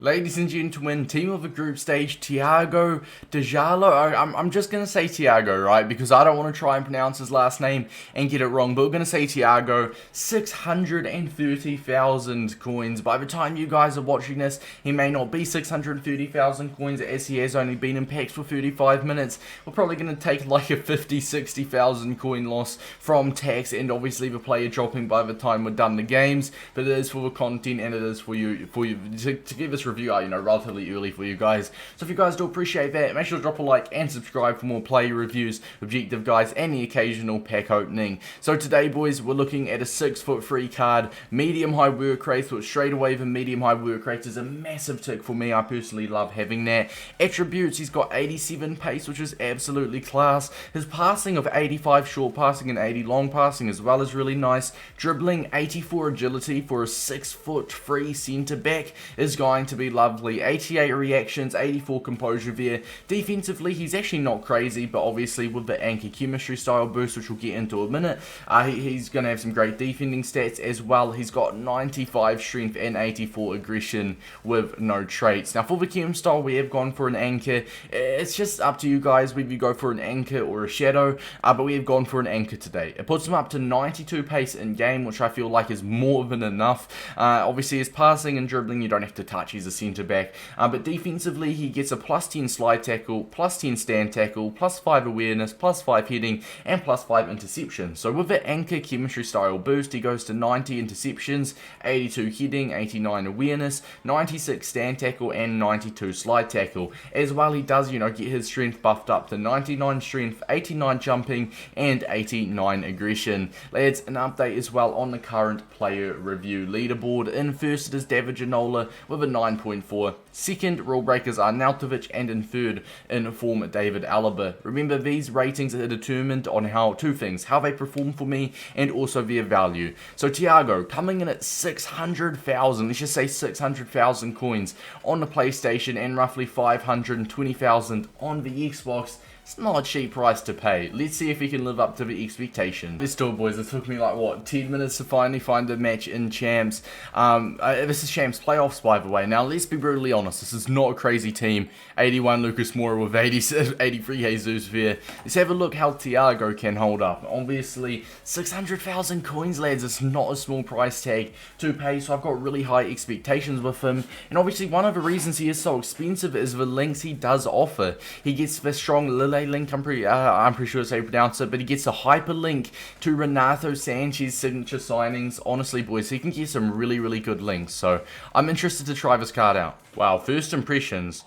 Ladies and gentlemen, team of the group stage, Tiago Djalo. I'm just going to say Tiago, right? Because I don't want to try and pronounce his last name and get it wrong. But we're going to say Tiago. 630,000 coins. By the time you guys are watching this, he may not be 630,000 coins as he has only been in packs for 35 minutes. We're probably going to take like a 50-60,000 coin loss from tax, and obviously the player dropping by the time we're done the games. But it is for the content, and it is for you to give this review out, relatively early for you guys. So if you guys do appreciate that, make sure to drop a like and subscribe for more player reviews, objective guys, and the occasional pack opening. So today, boys, we're looking at a 6'3" card, medium high work rate, which straight away the medium high work rate is a massive tick for me. I personally love having that. Attributes, he's got 87 pace, which is absolutely class. His passing of 85 short passing and 80 long passing as well is really nice. Dribbling, 84 agility for a 6'3" centre back is going to be lovely. 88 reactions, 84 composure there. Defensively, he's actually not crazy, but obviously with the anchor chemistry style boost, which we'll get into a minute, he's going to have some great defending stats as well. He's got 95 strength and 84 aggression with no traits. Now for the chem style, we have gone for an anchor. It's just up to you guys whether you go for an anchor or a shadow, but we have gone for an anchor today. It puts him up to 92 pace in game, which I feel like is more than enough. Obviously his passing and dribbling you don't have to touch, he's a centre back, but defensively he gets a plus 10 slide tackle, plus 10 stand tackle, plus 5 awareness, plus 5 heading, and plus 5 interception. So with the anchor chemistry style boost, he goes to 90 interceptions, 82 heading, 89 awareness, 96 stand tackle, and 92 slide tackle. As well, he does, get his strength buffed up to 99 strength, 89 jumping, and 89 aggression. Lads, an update as well on the current player review leaderboard. In first it is Tiago Djalo with a 9.4. Second, rule breakers are Nautovic, and in third, in form David Alaba. Remember, these ratings are determined on two things: how they perform for me and also their value. So Tiago coming in at 600,000, let's just say 600,000 coins on the PlayStation and roughly 520,000 on the Xbox. It's not a cheap price to pay. Let's see if we can live up to the expectation. Let's do it, boys. It took me like, what, 10 minutes to finally find a match in Champs. This is Champs playoffs, by the way. Now, let's be brutally honest. This is not a crazy team. 81 Lucas Moura with 83 Jesus there. Let's have a look how Tiago can hold up. Obviously, 600,000 coins, lads. It's not a small price tag to pay, so I've got really high expectations with him. And obviously, one of the reasons he is so expensive is the links he does offer. He gets the strong Lille link, I'm pretty sure that's how you pronounce it, but he gets a hyperlink to Renato Sanchez's signature signings. Honestly, boys, he can get some really, really good links, so I'm interested to try this card out. Wow, first impressions.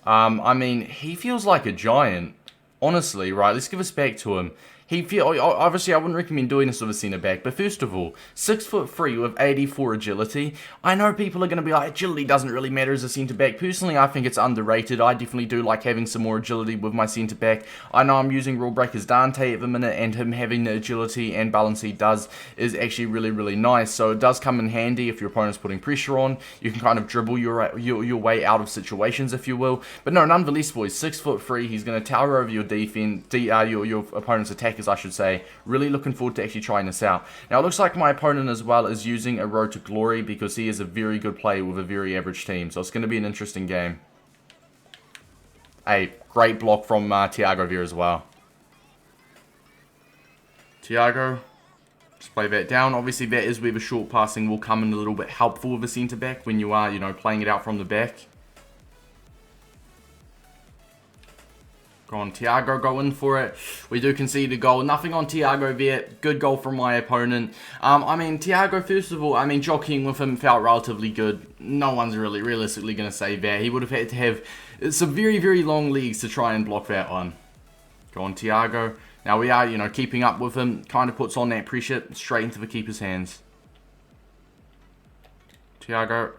I mean, he feels like a giant, honestly, right? Let's give us back to him. Obviously, I wouldn't recommend doing this with a centre back, but first of all, 6'3" with 84 agility. I know people are going to be like, agility doesn't really matter as a centre back. Personally, I think it's underrated. I definitely do like having some more agility with my centre back. I know I'm using rule breakers Dante at the minute, and him having the agility and balance he does is actually really, really nice. So it does come in handy if your opponent's putting pressure on. You can kind of dribble your way out of situations, if you will. But no, nonetheless, boys, 6'3", he's going to tower over your defense, your opponent's attack, I should say. Really looking forward to actually trying this out. Now, it looks like my opponent as well is using a road to glory because he is a very good player with a very average team. So it's going to be an interesting game. A great block from Tiago here as well. Tiago, just play that down. Obviously, that is where the short passing will come in a little bit helpful with a centre back when you are, playing it out from the back. Go on, Tiago, go in for it. We do concede a goal. Nothing on Tiago there. Good goal from my opponent. I mean, Tiago, first of all, jockeying with him felt relatively good. No one's really realistically going to say that. He would have had to have some very, very long legs to try and block that one. Go on, Tiago. Now we are, keeping up with him. Kind of puts on that pressure straight into the keeper's hands. Tiago.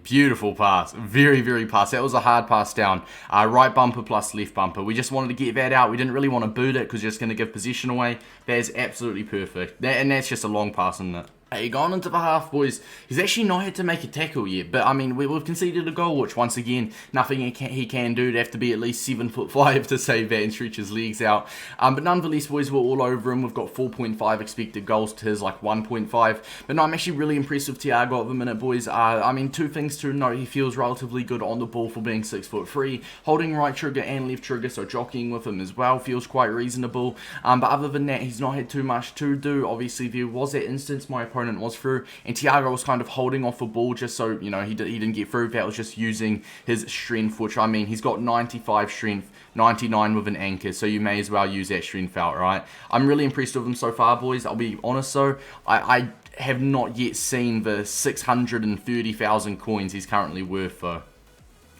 Beautiful pass. Very, very pass. That was a hard pass down. Right bumper plus left bumper. We just wanted to get that out. We didn't really want to boot it because it's just going to give position away. That is absolutely perfect. And that's just a long pass, isn't it? Hey, going into the half, boys, he's actually not had to make a tackle yet, but I mean, we've conceded a goal, which once again, nothing he can do. It'd have to be at least 7'5" to save that and stretch his legs out. But nonetheless, boys, we're all over him. We've got 4.5 expected goals to his like 1.5. But no, I'm actually really impressed with Tiago at the minute, boys. I mean, two things to note. He feels relatively good on the ball for being 6'3", holding right trigger and left trigger, so jockeying with him as well feels quite reasonable. But other than that, he's not had too much to do. Obviously, there was that instance my opponent was through, and Tiago was kind of holding off a ball just so, you know, he didn't get through. That was just using his strength, which, I mean, he's got 95 strength, 99 with an anchor, so you may as well use that strength out, right? I'm really impressed with him so far, boys. I'll be honest, though, I have not yet seen the 630,000 coins he's currently worth, though.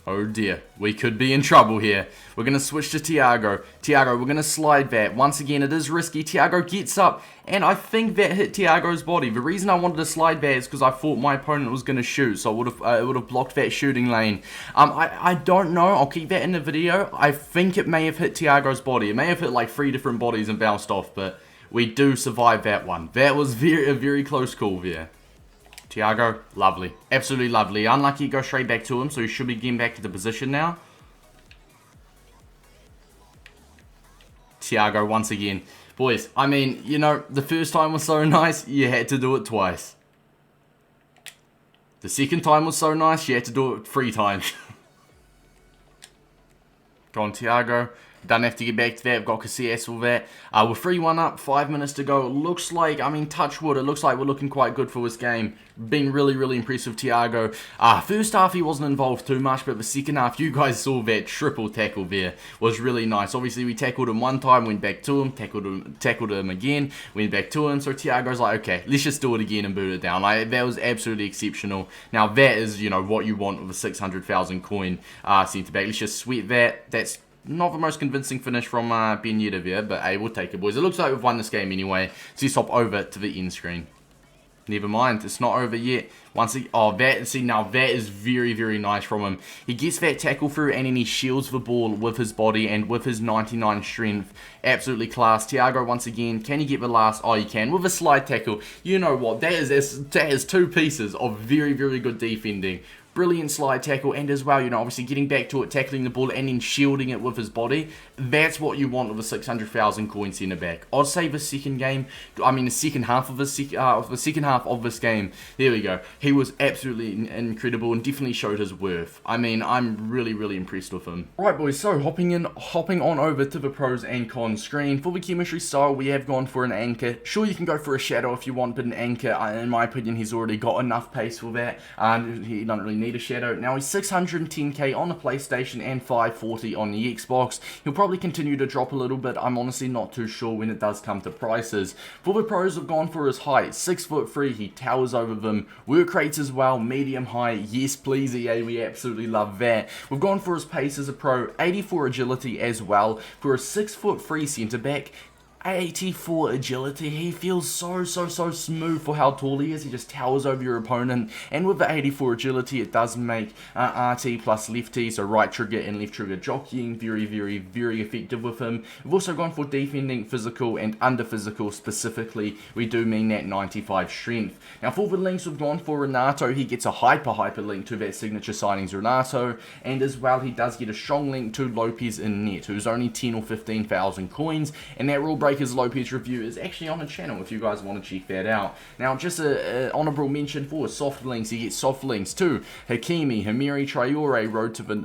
Oh dear, we could be in trouble here. We're going to switch to Tiago. Tiago, we're going to slide that. Once again, it is risky. Tiago gets up, and I think that hit Tiago's body. The reason I wanted to slide that is because I thought my opponent was going to shoot, so it would have blocked that shooting lane. I don't know. I'll keep that in the video. I think it may have hit Tiago's body. It may have hit like 3 different bodies and bounced off, but we do survive that one. That was a very close call there. Tiago, lovely. Absolutely lovely. Unlucky, go straight back to him, so he should be getting back to the position now. Tiago, once again. Boys, I mean, you know, the first time was so nice, you had to do it twice. The second time was so nice, you had to do it 3 times. Go on, Tiago. Don't have to get back to that. We've got Casillas for that. We're 3-1 up. 5 minutes to go. It looks like, I mean, touch wood, it looks like we're looking quite good for this game. Been really impressed with Tiago. First half, he wasn't involved too much, but the second half, you guys saw that triple tackle there. Was really nice. Obviously, we tackled him one time, went back to him, tackled him again, went back to him. So Tiago's like, okay, let's just do it again and boot it down. Like, that was absolutely exceptional. Now, that is, you know, what you want with a 600,000 coin centre-back. Let's just sweat that. That's not the most convincing finish from Ben Yedder there, but hey, we'll take it, boys. It looks like we've won this game anyway. So let's hop over to the end screen. Never mind, it's not over yet. Once he, oh, that, see, now that is very nice from him. He gets that tackle through and then he shields the ball with his body and with his 99 strength. Absolutely class. Tiago, once again, can he get the last? Oh, he can. With a slide tackle. You know what? That is 2 pieces of very good defending. Brilliant slide tackle, and as well, you know, obviously getting back to it, tackling the ball, and then shielding it with his body. That's what you want with a 600,000 coin centre back. I'd say the second game, I mean the second half of this game. There we go. He was absolutely incredible and definitely showed his worth. I mean, I'm really impressed with him. Right, boys. So hopping on over to the pros and cons screen for the chemistry style, we have gone for an anchor. Sure, you can go for a shadow if you want, but an anchor, in my opinion, he's already got enough pace for that. He doesn't really need a shadow. Now he's 610k on the PlayStation and 540 on the Xbox. He'll probably continue to drop a little bit. I'm honestly not too sure when it does come to prices. For the pros, have gone for his height. 6'3", he towers over them. Work rates as well, medium high. Yes, please, EA, we absolutely love that. We've gone for his pace as a pro, 84 agility as well. For a 6'3" centre back, 84 agility. He feels so smooth for how tall he is. He just towers over your opponent, and with the 84 agility, it does make RT plus lefty, so right trigger and left trigger jockeying very effective with him. We've also gone for defending, physical, and under physical specifically. We do mean that 95 strength. Now for the links, we've gone for Renato. He gets a hyper link to that signature signings Renato, and as well he does get a strong link to Lopez in net, who's only 10 or 15,000 coins, and that rule break Lopez review is actually on the channel if you guys want to check that out. Now, just an honourable mention for soft links. You get soft links to Hakimi, Hamiri Traore, road to the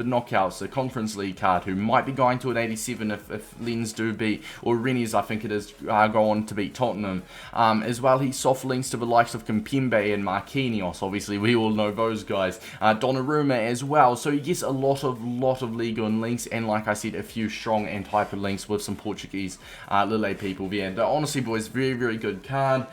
knockouts, the Conference League card, who might be going to an 87 if Lens do beat, or Rennes, I think it is, go on to beat Tottenham. As well, he soft links to the likes of Kimpembe and Marquinhos. Obviously, we all know those guys. Donnarumma as well. So he gets a lot of Liga and links, and like I said, a few strong and hyperlinks with some Portuguese Lille people there. But honestly, boys, very good card.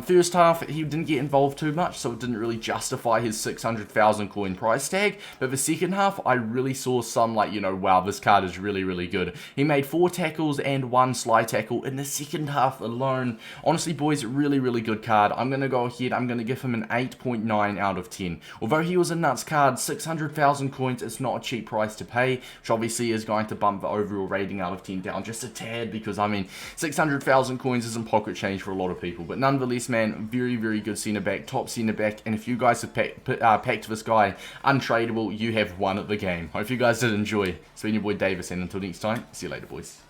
First half, he didn't get involved too much, so it didn't really justify his 600,000 coin price tag. But the second half, I really saw some, like, you know, wow, this card is really good. He made 4 tackles and 1 slide tackle in the second half alone. Honestly, boys, really good card. I'm going to go ahead, I'm going to give him an 8.9 out of 10. Although he was a nuts card, 600,000 coins, it's not a cheap price to pay, which obviously is going to bump the overall rating out of 10 down just a tad, because I mean, 600,000 coins isn't pocket change for a lot of people. But nonetheless, man, very, very good centre back, top centre back. And if you guys have packed this guy untradeable, you have won at the game. Hope you guys did enjoy. It's been your boy Davis, and until next time, see you later, boys.